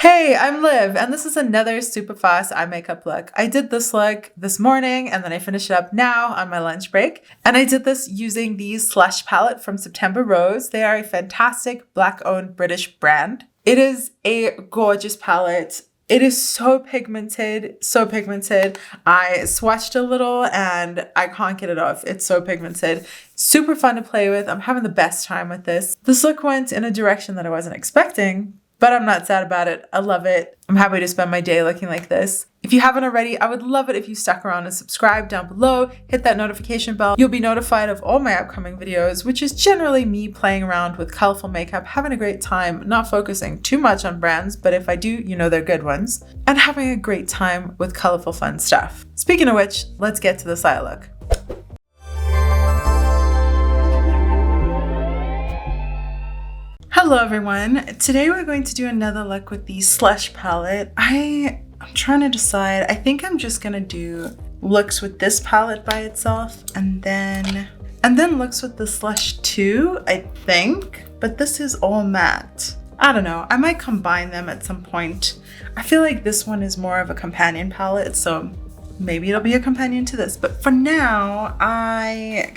Hey, I'm Liv, and this is another super fast eye makeup look. I did this look this morning, and then I finished it up now on my lunch break. And I did this using the Slush Palette from September Rose. They are a fantastic Black-owned British brand. It is a gorgeous palette. It is so pigmented, so pigmented. I swatched a little and I can't get it off. It's so pigmented. Super fun to play with. I'm having the best time with this. This look went in a direction that I wasn't expecting, but I'm not sad about it. I love it. I'm happy to spend my day looking like this. If you haven't already, I would love it if you stuck around and subscribe down below. Hit that notification bell. You'll be notified of all my upcoming videos, which is generally me playing around with colorful makeup, having a great time, not focusing too much on brands, but if I do, you know they're good ones, and having a great time with colorful fun stuff. Speaking of which, let's get to this eye look. Hello everyone. Today we're going to do another look with the Slush palette. I'm trying to decide. I think I'm just gonna do looks with this palette by itself and then looks with the Slush too, I think. But this is all matte. I don't know. I might combine them at some point. I feel like this one is more of a companion palette, so maybe it'll be a companion to this. But for now, I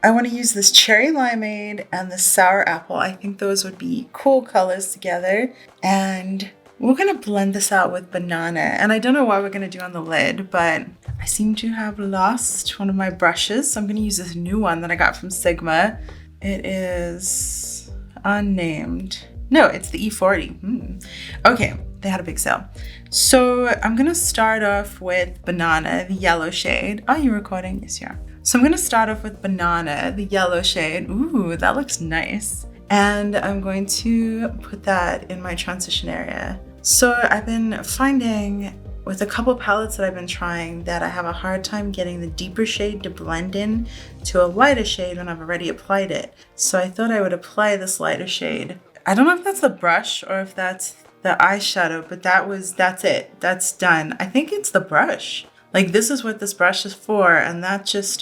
want to use this cherry limeade and the sour apple. I think those would be cool colors together. And we're going to blend this out with banana. And I don't know what we're going to do on the lid, but I seem to have lost one of my brushes. So I'm going to use this new one that I got from Sigma. It is unnamed. No, it's the E40. Okay, they had a big sale. So I'm gonna start off with Banana, the yellow shade. Are you recording? Yes, you are. So I'm gonna start off with Banana, the yellow shade. Ooh, that looks nice. And I'm going to put that in my transition area. So I've been finding with a couple palettes that I've been trying that I have a hard time getting the deeper shade to blend in to a lighter shade when I've already applied it. So I thought I would apply this lighter shade. I don't know if that's the brush or if that's the eyeshadow, but that's it. That's done. I think it's the brush. Like this is what this brush is for, and that just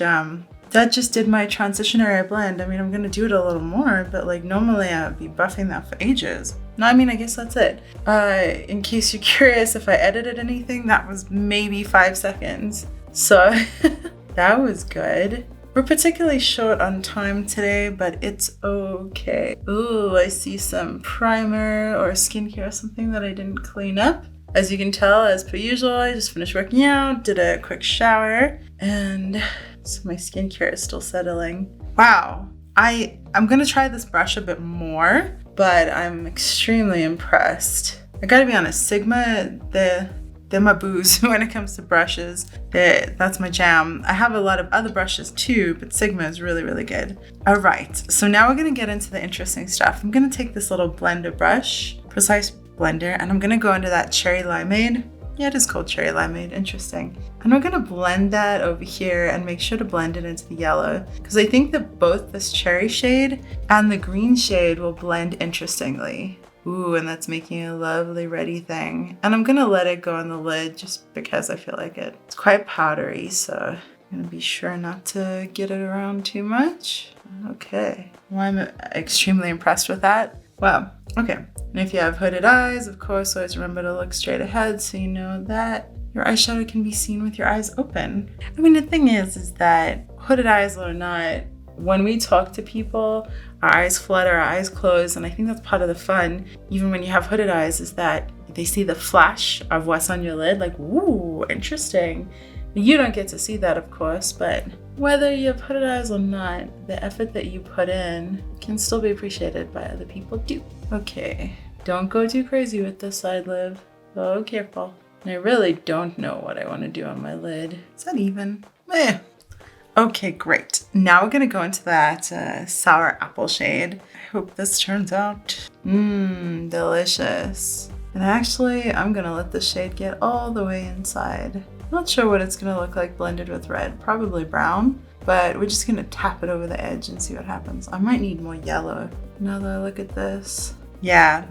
did my transition area blend. I mean, I'm gonna do it a little more, but like normally I would be buffing that for ages. No, I mean, I guess that's it. In case you're curious if I edited anything, that was maybe 5 seconds. So that was good. We're particularly short on time today, but it's okay. Ooh, I see some primer or skincare or something that I didn't clean up. As you can tell, as per usual, I just finished working out, did a quick shower, and so my skincare is still settling. Wow, I'm gonna try this brush a bit more, but I'm extremely impressed. I gotta be honest, Sigma, they're my booze when it comes to brushes. That's my jam. I have a lot of other brushes too, but Sigma is really, really good. All right, so now we're gonna get into the interesting stuff. I'm gonna take this little blender brush, precise blender, and I'm gonna go into that cherry limeade. Yeah, it is called cherry limeade, interesting. And we're gonna blend that over here and make sure to blend it into the yellow, because I think that both this cherry shade and the green shade will blend interestingly. Ooh, and that's making a lovely ready thing. And I'm gonna let it go on the lid just because I feel like it. It's quite powdery, so I'm gonna be sure not to get it around too much. Okay, well, I'm extremely impressed with that. Wow, okay. And if you have hooded eyes, of course, always remember to look straight ahead so you know that your eyeshadow can be seen with your eyes open. I mean, the thing is that hooded eyes or not, when we talk to people, our eyes flutter, our eyes close, and I think that's part of the fun, even when you have hooded eyes, is that they see the flash of what's on your lid, like, ooh, interesting. You don't get to see that, of course, but whether you have hooded eyes or not, the effort that you put in can still be appreciated by other people too. Okay, don't go too crazy with this side, Liv. Oh, careful. I really don't know what I want to do on my lid. Is that even? Okay, great. Now we're gonna go into that sour apple shade. I hope this turns out delicious. And actually, I'm gonna let the shade get all the way inside. Not sure what it's gonna look like blended with red, probably brown, but we're just gonna tap it over the edge and see what happens. I might need more yellow now that I look at this. Yeah,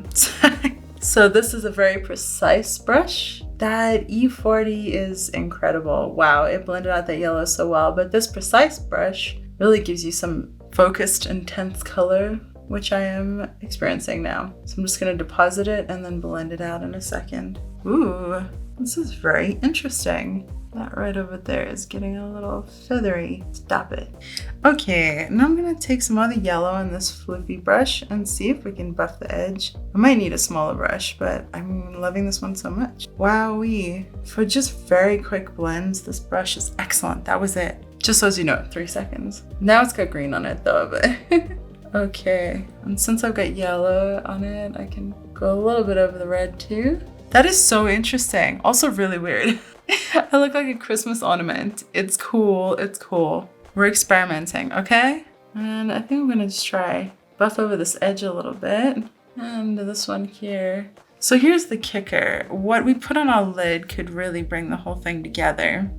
so this is a very precise brush. That E40 is incredible. Wow, it blended out that yellow so well, but this precise brush really gives you some focused, intense color. which I am experiencing now. So I'm just gonna deposit it and then blend it out in a second. Ooh, this is very interesting. That right over there is getting a little feathery. Stop it. Okay, now I'm gonna take some other yellow on this floofy brush and see if we can buff the edge. I might need a smaller brush, but I'm loving this one so much. Wowee. For just very quick blends, this brush is excellent. That was it. Just so as you know, 3 seconds. Now it's got green on it though, but okay. And since I've got yellow on it, I can go a little bit over the red too. That is so interesting. Also really weird. I look like a Christmas ornament. It's cool, it's cool. We're experimenting, okay? And I think I'm gonna just try buff over this edge a little bit. And this one here. So here's the kicker. What we put on our lid could really bring the whole thing together.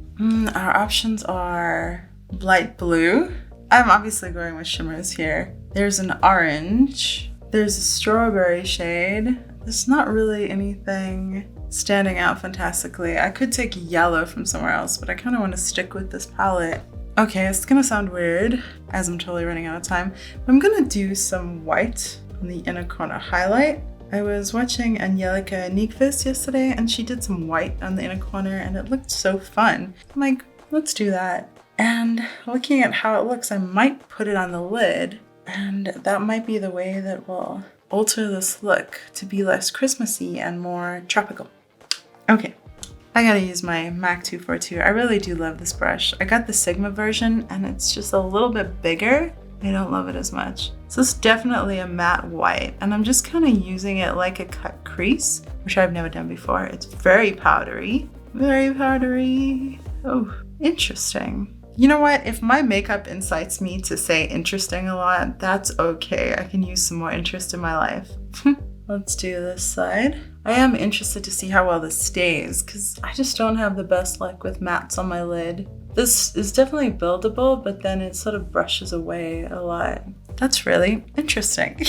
Our options are light blue. I'm obviously going with shimmers here. There's an orange. There's a strawberry shade. There's not really anything standing out fantastically. I could take yellow from somewhere else, but I kind of want to stick with this palette. Okay, it's gonna sound weird as I'm totally running out of time. I'm gonna do some white on the inner corner highlight. I was watching Angelica Nyqvist yesterday and she did some white on the inner corner and it looked so fun. I'm like, let's do that. And looking at how it looks, I might put it on the lid and that might be the way that will alter this look to be less Christmassy and more tropical. Okay, I gotta use my MAC 242. I really do love this brush. I got the Sigma version and it's just a little bit bigger. I don't love it as much. So it's definitely a matte white and I'm just kind of using it like a cut crease, which I've never done before. It's very powdery, very powdery. Oh, interesting. You know what? If my makeup incites me to say interesting a lot, that's okay. I can use some more interest in my life. Let's do this side. I am interested to see how well this stays because I just don't have the best luck with mattes on my lid. This is definitely buildable, but then it sort of brushes away a lot. That's really interesting.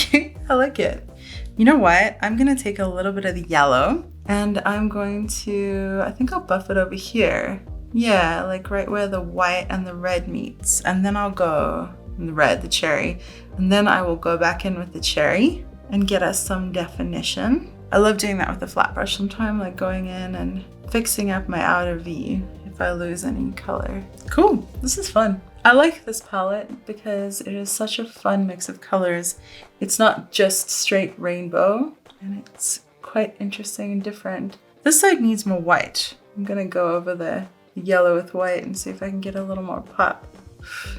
I like it. You know what? I'm gonna take a little bit of the yellow and I'm going to, I think I'll buff it over here. Yeah, like right where the white and the red meets. And then I'll go in the red, the cherry. And then I will go back in with the cherry and get us some definition. I love doing that with a flat brush sometimes, like going in and fixing up my outer V if I lose any color. Cool, this is fun. I like this palette because it is such a fun mix of colors. It's not just straight rainbow and it's quite interesting and different. This side needs more white. I'm gonna go over the yellow with white and see if I can get a little more pop.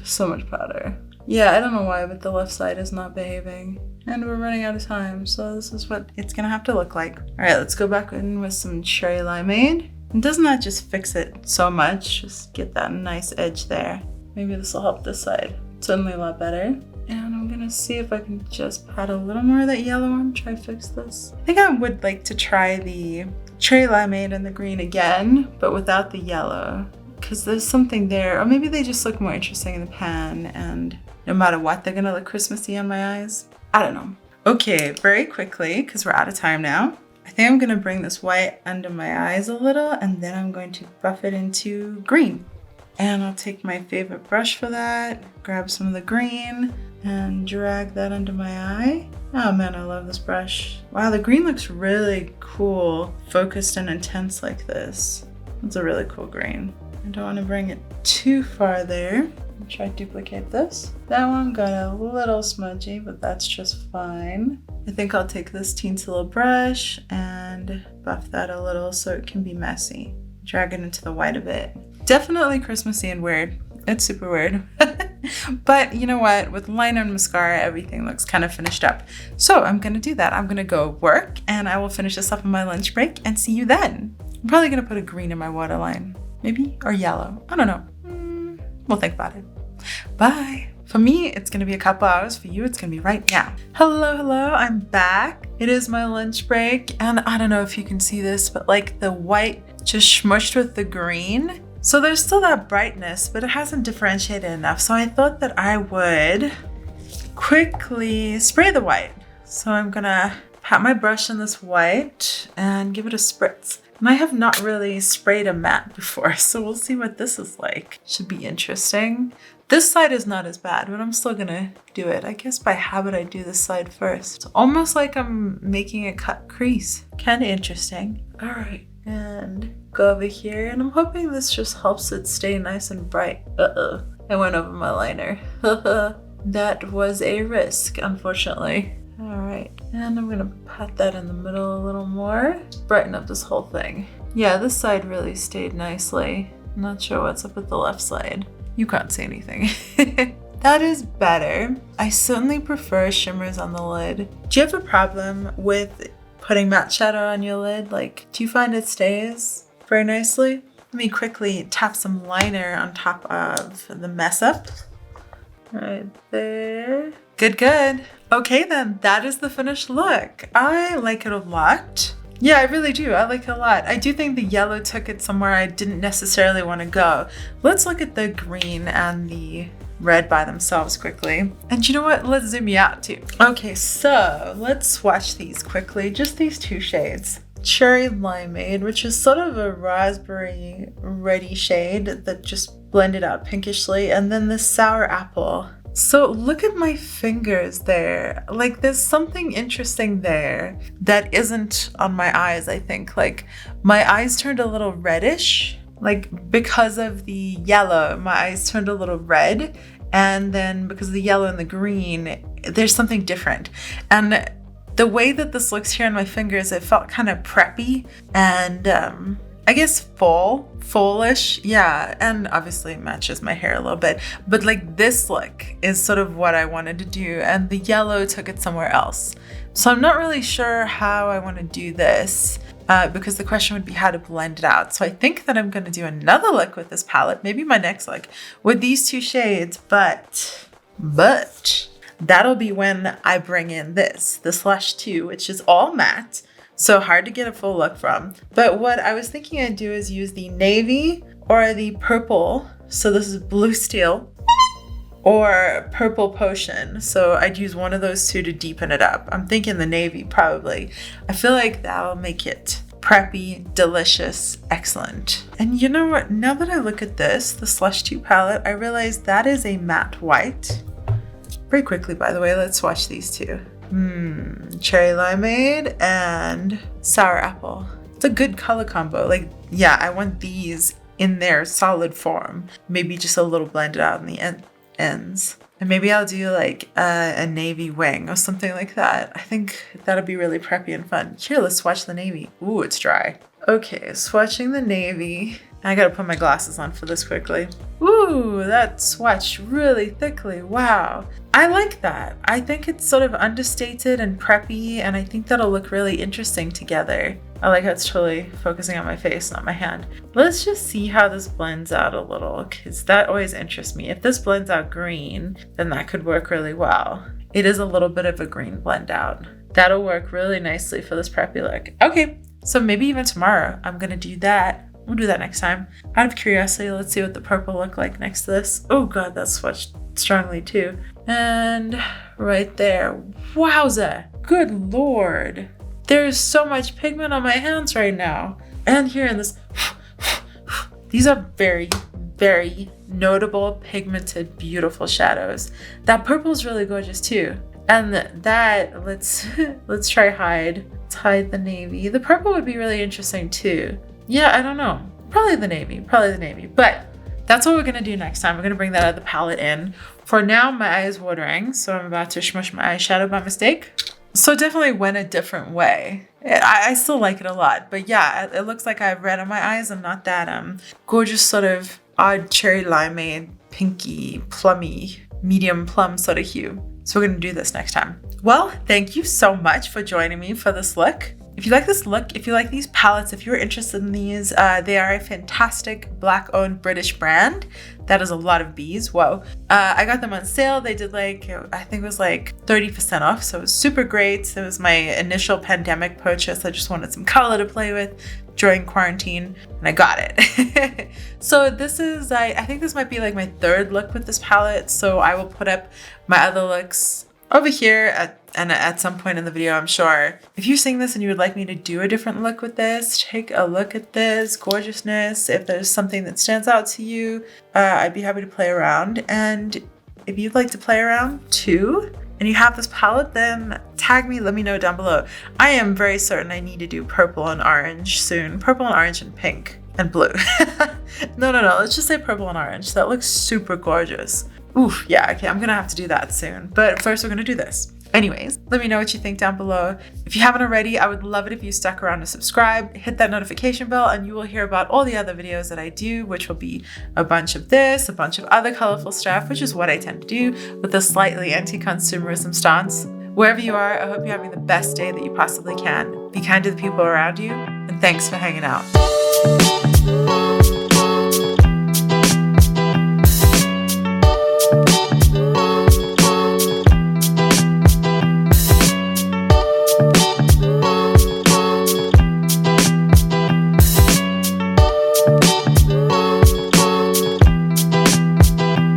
So much powder. Yeah, I don't know why, but the left side is not behaving. And we're running out of time, so this is what it's gonna have to look like. All right, let's go back in with some cherry limeade. And doesn't that just fix it so much? Just get that nice edge there. Maybe this will help this side. Certainly a lot better. And I'm gonna see if I can just pat a little more of that yellow on, try to fix this. I think I would like to try the cherry limeade and the green again, but without the yellow, because there's something there. Or maybe they just look more interesting in the pan, and no matter what, they're gonna look Christmassy on my eyes. I don't know. Okay, very quickly, because we're out of time now. I think I'm gonna bring this white under my eyes a little, and then I'm going to buff it into green. And I'll take my favorite brush for that, grab some of the green, and drag that under my eye. Oh man, I love this brush. Wow, the green looks really cool, focused and intense like this. It's a really cool green. I don't want to bring it too far there. I'll try to duplicate this. That one got a little smudgy, but that's just fine. I think I'll take this teensy little brush and buff that a little so it can be messy. Drag it into the white a bit. Definitely Christmassy and weird. It's super weird. But you know what? With liner and mascara, everything looks kind of finished up. So I'm gonna do that. I'm gonna go work and I will finish this up on my lunch break and see you then. I'm probably gonna put a green in my waterline. Maybe, or yellow. I don't know. We'll think about it. Bye. For me, it's gonna be a couple hours. For you, it's gonna be right now. Hello, I'm back. It is my lunch break and I don't know if you can see this, but like the white just smushed with the green. So there's still that brightness, but it hasn't differentiated enough. So I thought that I would quickly spray the white. So I'm gonna pat my brush in this white and give it a spritz. And I have not really sprayed a matte before, so we'll see what this is like. Should be interesting. This side is not as bad, but I'm still gonna do it. I guess by habit I do this side first. It's almost like I'm making a cut crease. Kind of interesting. All right, and go over here, and I'm hoping this just helps it stay nice and bright. Uh-oh, I went over my liner. That was a risk, unfortunately. All right, and I'm gonna pat that in the middle a little more. Brighten up this whole thing. Yeah, this side really stayed nicely. I'm not sure what's up with the left side. You can't see anything. That is better. I certainly prefer shimmers on the lid. Do you have a problem with putting matte shadow on your lid? Like, do you find it stays very nicely? Let me quickly tap some liner on top of the mess up. Right there. Good, good. Okay then, that is the finished look. I like it a lot. Yeah, I really do. I like it a lot. I do think the yellow took it somewhere I didn't necessarily want to go. Let's look at the green and the red by themselves quickly. And you know what? Let's zoom you out too. Okay, so let's swatch these quickly. Just these two shades. Cherry Limeade, which is sort of a raspberry reddy shade that just blended out pinkishly. And then the Sour Apple. So look at my fingers there. Like there's something interesting there that isn't on my eyes, I think. Like my eyes turned a little reddish, like because of the yellow, my eyes turned a little red. And then because of the yellow and the green, there's something different. And the way that this looks here on my fingers, it felt kind of preppy and I guess fallish, yeah, and obviously it matches my hair a little bit, but like this look is sort of what I wanted to do, and the yellow took it somewhere else. So I'm not really sure how I want to do this, because the question would be how to blend it out. So I think that I'm going to do another look with this palette, maybe my next look, with these two shades, but that'll be when I bring in the Slush 2, which is all matte. So hard to get a full look from. But what I was thinking I'd do is use the navy or the purple. So this is Blue Steel or Purple Potion. So I'd use one of those two to deepen it up. I'm thinking the navy probably. I feel like that'll make it preppy, delicious, excellent. And you know what? Now that I look at this, the Slush 2 palette, I realize that is a matte white. Very quickly, by the way, let's swatch these two. Cherry Limeade and Sour Apple. It's a good color combo. Like, yeah, I want these in their solid form. Maybe just a little blended out in the ends. And maybe I'll do like a navy wing or something like that. I think that'll be really preppy and fun. Here, let's swatch the navy. Ooh, it's dry. Okay, swatching the navy. I gotta put my glasses on for this quickly. Ooh, that swatched really thickly. Wow. I like that. I think it's sort of understated and preppy, and I think that'll look really interesting together. I like how it's totally focusing on my face, not my hand. Let's just see how this blends out a little, because that always interests me. If this blends out green, then that could work really well. It is a little bit of a green blend out. That'll work really nicely for this preppy look. Okay, so maybe even tomorrow I'm gonna do that. We'll do that next time. Out of curiosity, let's see what the purple looked like next to this. Oh god, that's swatched strongly too. And right there. Wowza! Good lord. There's so much pigment on my hands right now. And here in this. These are very, very notable, pigmented, beautiful shadows. That purple is really gorgeous too. And that, let's try hide. Let's hide the navy. The purple would be really interesting too. Yeah, I don't know. Probably the navy. But that's what we're going to do next time. We're going to bring that other palette in. For now, my eye is watering, so I'm about to smush my eyeshadow by mistake. So it definitely went a different way. I still like it a lot. But yeah, it looks like I have red on my eyes and not that gorgeous sort of odd cherry limeade, pinky, plummy, medium plum sort of hue. So we're going to do this next time. Well, thank you so much for joining me for this look. If you like this look, if you like these palettes, if you're interested in these, they are a fantastic Black-owned British brand. That is a lot of bees. Whoa. I got them on sale. They did like, I think it was like 30% off. So it was super great. It was my initial pandemic purchase. I just wanted some color to play with during quarantine and I got it. So this is, I think this might be like my third look with this palette. So I will put up my other looks over here at some point in the video, I'm sure. If you're seeing this and you would like me to do a different look with this, take a look at this gorgeousness. If there's something that stands out to you, I'd be happy to play around. And if you'd like to play around too, and you have this palette, then tag me, let me know down below. I am very certain I need to do purple and orange soon. Purple and orange and pink and blue. No, let's just say purple and orange. That looks super gorgeous. Oof, yeah, okay, I'm gonna have to do that soon. But first we're gonna do this. Anyways, let me know what you think down below. If you haven't already, I would love it if you stuck around to subscribe, hit that notification bell, and you will hear about all the other videos that I do, which will be a bunch of this, a bunch of other colorful stuff, which is what I tend to do with a slightly anti-consumerism stance. Wherever you are, I hope you're having the best day that you possibly can. Be kind to the people around you, and thanks for hanging out.